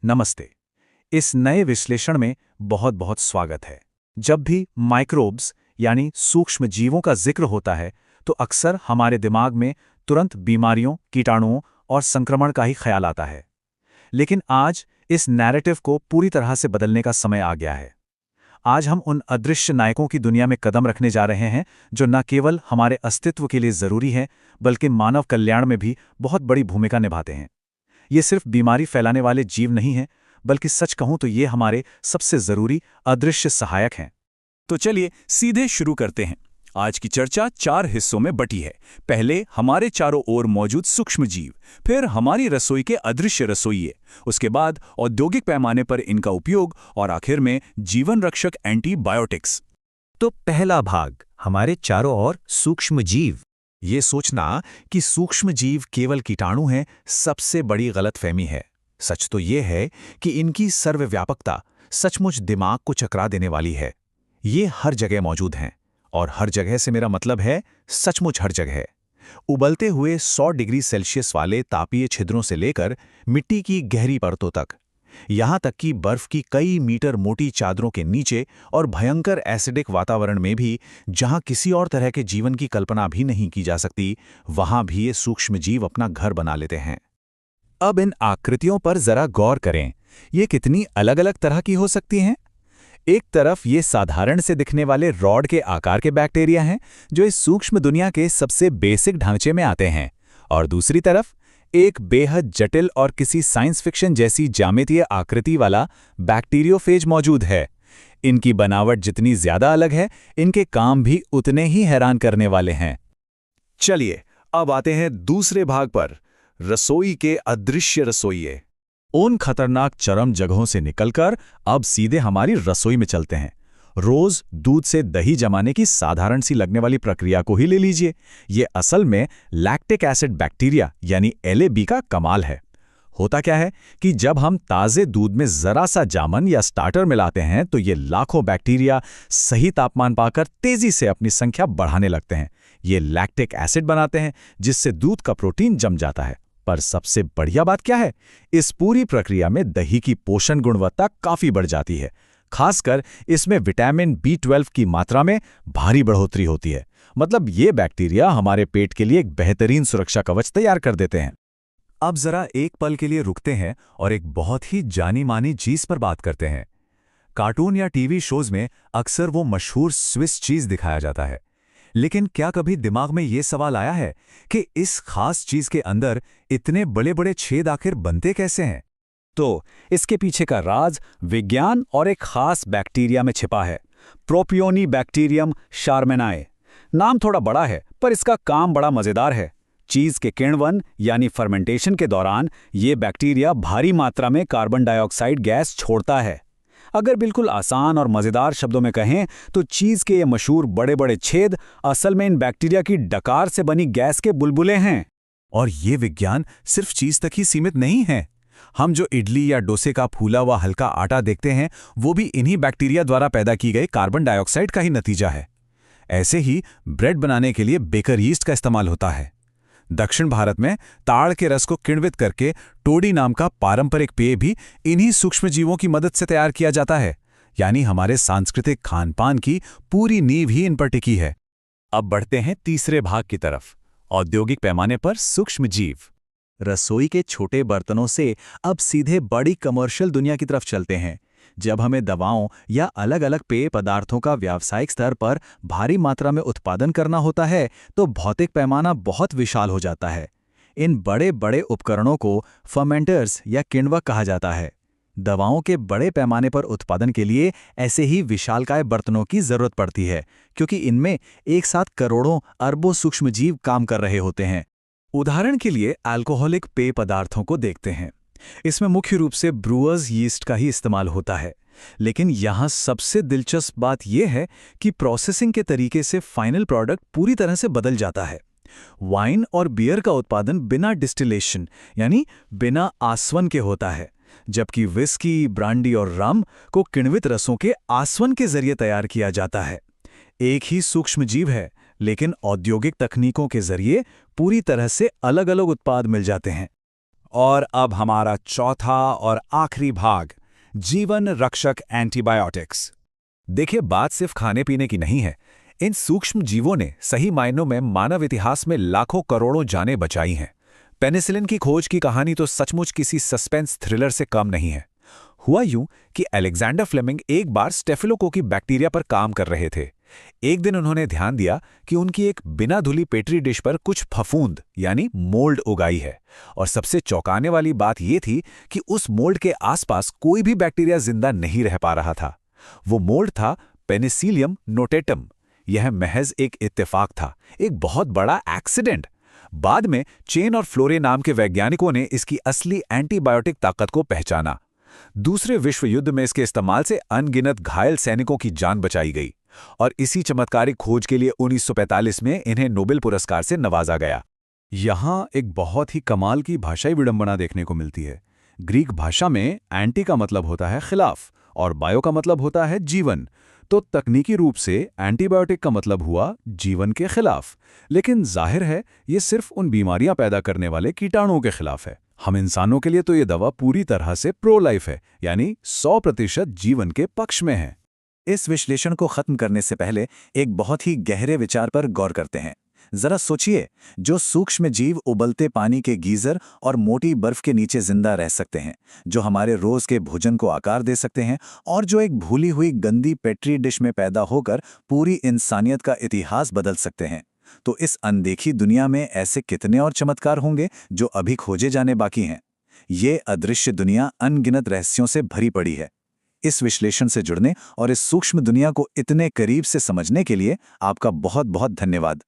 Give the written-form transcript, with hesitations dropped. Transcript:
नमस्ते। इस नए विश्लेषण में बहुत बहुत स्वागत है। जब भी माइक्रोब्स यानी सूक्ष्म जीवों का जिक्र होता है तो अक्सर हमारे दिमाग में तुरंत बीमारियों, कीटाणुओं और संक्रमण का ही ख्याल आता है। लेकिन आज इस नैरेटिव को पूरी तरह से बदलने का समय आ गया है। आज हम उन अदृश्य नायकों की दुनिया में कदम रखने जा रहे हैं जो न केवल हमारे अस्तित्व के लिए जरूरी हैं, बल्कि मानव कल्याण में भी बहुत बड़ी भूमिका निभाते हैं। ये सिर्फ बीमारी फैलाने वाले जीव नहीं हैं, बल्कि सच कहूं तो ये हमारे सबसे जरूरी अदृश्य सहायक हैं। तो चलिए सीधे शुरू करते हैं। आज की चर्चा 4 हिस्सों में बटी है। पहले हमारे चारों ओर मौजूद सूक्ष्म जीव, फिर हमारी रसोई के अदृश्य रसोइये, उसके बाद औद्योगिक पैमाने पर इनका उपयोग और आखिर में जीवन रक्षक एंटीबायोटिक्स। तो पहला भाग, हमारे चारों ओर सूक्ष्म जीव। ये सोचना कि सूक्ष्म जीव केवल कीटाणु हैं, सबसे बड़ी गलतफहमी है। सच तो ये है कि इनकी सर्वव्यापकता सचमुच दिमाग को चकरा देने वाली है। ये हर जगह मौजूद हैं, और हर जगह से मेरा मतलब है सचमुच हर जगह। उबलते हुए 100 डिग्री सेल्सियस वाले तापीय छिद्रों से लेकर मिट्टी की गहरी परतों तक, यहाँ तक कि बर्फ की कई मीटर मोटी चादरों के नीचे और भयंकर एसिडिक वातावरण में भी, जहाँ किसी और तरह के जीवन की कल्पना भी नहीं की जा सकती, वहाँ भी ये सूक्ष्म जीव अपना घर बना लेते हैं। अब इन आकृतियों पर जरा गौर करें। ये कितनी अलग अलग तरह की हो सकती हैं। एक तरफ ये साधारण से दिखने वाले रॉड के आकार के बैक्टीरिया हैं जो इस सूक्ष्म दुनिया के सबसे बेसिक ढांचे में आते हैं, और दूसरी तरफ एक बेहद जटिल और किसी साइंस फिक्शन जैसी ज्यामितीय आकृति वाला बैक्टीरियोफेज मौजूद है। इनकी बनावट जितनी ज्यादा अलग है, इनके काम भी उतने ही हैरान करने वाले हैं। चलिए अब आते हैं दूसरे भाग पर, रसोई के अदृश्य रसोइये। उन खतरनाक चरम जगहों से निकलकर अब सीधे हमारी रसोई में चलते हैं। रोज दूध से दही जमाने की साधारण सी लगने वाली प्रक्रिया को ही ले लीजिए। ये असल में लैक्टिक एसिड बैक्टीरिया यानी LAB का कमाल है। होता क्या है कि जब हम ताज़े दूध में जरा सा जामन या स्टार्टर मिलाते हैं तो ये लाखों बैक्टीरिया सही तापमान पाकर तेजी से अपनी संख्या बढ़ाने लगते हैं। ये लैक्टिक एसिड बनाते हैं जिससे दूध का प्रोटीन जम जाता है। पर सबसे बढ़िया बात क्या है, इस पूरी प्रक्रिया में दही की पोषण गुणवत्ता काफी बढ़ जाती है। खासकर इसमें विटामिन B12 की मात्रा में भारी बढ़ोतरी होती है। मतलब ये बैक्टीरिया हमारे पेट के लिए एक बेहतरीन सुरक्षा कवच तैयार कर देते हैं। अब जरा एक पल के लिए रुकते हैं और एक बहुत ही जानी मानी चीज पर बात करते हैं। कार्टून या टीवी शोज में अक्सर वो मशहूर स्विस चीज दिखाया जाता है, लेकिन क्या कभी दिमाग में ये सवाल आया है कि इस खास चीज के अंदर इतने बड़े बड़े छेद आखिर बनते कैसे हैं? तो इसके पीछे का राज विज्ञान और एक खास बैक्टीरिया में छिपा है, प्रोपियोनिबैक्टीरियम शारमेनाए। नाम थोड़ा बड़ा है, पर इसका काम बड़ा मजेदार है। चीज के किण्वन यानी फर्मेंटेशन के दौरान ये बैक्टीरिया भारी मात्रा में कार्बन डाइऑक्साइड गैस छोड़ता है। अगर बिल्कुल आसान और मजेदार शब्दों में कहें तो चीज के ये मशहूर बड़े बड़े छेद असल में इन बैक्टीरिया की डकार से बनी गैस के बुलबुले हैं। और ये विज्ञान सिर्फ चीज तक ही सीमित नहीं है। हम जो इडली या डोसे का फूला हुआ हल्का आटा देखते हैं, वो भी इन्हीं बैक्टीरिया द्वारा पैदा की गई कार्बन डाइऑक्साइड का ही नतीजा है। ऐसे ही ब्रेड बनाने के लिए बेकर यीस्ट का इस्तेमाल होता है। दक्षिण भारत में ताड़ के रस को किण्वित करके टोडी नाम का पारंपरिक पेय भी इन्हीं सूक्ष्मजीवों की मदद से तैयार किया जाता है। यानी हमारे सांस्कृतिक खानपान की पूरी नींव ही इन पर टिकी है। अब बढ़ते हैं तीसरे भाग की तरफ, औद्योगिक पैमाने पर सूक्ष्म जीव। रसोई के छोटे बर्तनों से अब सीधे बड़ी कमर्शियल दुनिया की तरफ चलते हैं। जब हमें दवाओं या अलग अलग पेय पदार्थों का व्यावसायिक स्तर पर भारी मात्रा में उत्पादन करना होता है तो भौतिक पैमाना बहुत विशाल हो जाता है। इन बड़े बड़े उपकरणों को फर्मेंटर्स या किण्वक कहा जाता है। दवाओं के बड़े पैमाने पर उत्पादन के लिए ऐसे ही विशालकाय बर्तनों की जरूरत पड़ती है, क्योंकि इनमें एक साथ करोड़ों अरबों सूक्ष्मजीव काम कर रहे होते हैं। उदाहरण के लिए अल्कोहलिक पेय पदार्थों को देखते हैं। इसमें मुख्य रूप से ब्रूअर्स यीस्ट का ही इस्तेमाल होता है। लेकिन यहाँ सबसे दिलचस्प बात यह है कि प्रोसेसिंग के तरीके से फाइनल प्रोडक्ट पूरी तरह से बदल जाता है। वाइन और बियर का उत्पादन बिना डिस्टिलेशन यानी बिना आसवन के होता है, जबकि विस्की, ब्रांडी और रम को किण्वित रसों के आसवन के जरिए तैयार किया जाता है। एक ही सूक्ष्मजीव है, लेकिन औद्योगिक तकनीकों के जरिए पूरी तरह से अलग अलग उत्पाद मिल जाते हैं। और अब हमारा चौथा और आखिरी भाग, जीवन रक्षक एंटीबायोटिक्स। देखिए, बात सिर्फ खाने पीने की नहीं है। इन सूक्ष्म जीवों ने सही मायनों में मानव इतिहास में लाखों करोड़ों जानें बचाई हैं। पेनिसिलिन की खोज की कहानी तो सचमुच किसी सस्पेंस थ्रिलर से कम नहीं है। हुआ यूं कि अलेक्जेंडर फ्लेमिंग एक बार स्टेफिलोकोकी बैक्टीरिया पर काम कर रहे थे। एक दिन उन्होंने ध्यान दिया कि उनकी एक बिना धुली पेट्री डिश पर कुछ फफूंद यानी मोल्ड उगाई है, और सबसे चौंकाने वाली बात यह थी कि उस मोल्ड के आसपास कोई भी बैक्टीरिया जिंदा नहीं रह पा रहा था। वो मोल्ड था पेनिसिलियम नोटेटम। यह महज एक इत्तेफाक था, एक बहुत बड़ा एक्सीडेंट। बाद में चेन और फ्लोरे नाम के वैज्ञानिकों ने इसकी असली एंटीबायोटिक ताकत को पहचाना। दूसरे विश्व युद्ध में इसके इस्तेमाल से अनगिनत घायल सैनिकों की जान बचाई गई, और इसी चमत्कारिक खोज के लिए 1945 में इन्हें नोबेल पुरस्कार से नवाजा गया। यहाँ एक बहुत ही कमाल की भाषाई विडंबना देखने को मिलती है। ग्रीक भाषा में एंटी का मतलब होता है खिलाफ और बायो का मतलब होता है जीवन। तो तकनीकी रूप से एंटीबायोटिक का मतलब हुआ जीवन के खिलाफ, लेकिन जाहिर है ये सिर्फ उन बीमारियां पैदा करने वाले कीटाणुओं के खिलाफ है। हम इंसानों के लिए तो ये दवा पूरी तरह से प्रो लाइफ है, यानी 100% जीवन के पक्ष में है। इस विश्लेषण को खत्म करने से पहले एक बहुत ही गहरे विचार पर गौर करते हैं। जरा सोचिए, जो सूक्ष्म जीव उबलते पानी के गीजर और मोटी बर्फ के नीचे जिंदा रह सकते हैं, जो हमारे रोज के भोजन को आकार दे सकते हैं, और जो एक भूली हुई गंदी पेट्री डिश में पैदा होकर पूरी इंसानियत का इतिहास बदल सकते हैं, तो इस अनदेखी दुनिया में ऐसे कितने और चमत्कार होंगे जो अभी खोजे जाने बाकी हैं। ये अदृश्य दुनिया अनगिनत रहस्यों से भरी पड़ी है। इस विश्लेषण से जुड़ने और इस सूक्ष्म दुनिया को इतने करीब से समझने के लिए आपका बहुत बहुत धन्यवाद।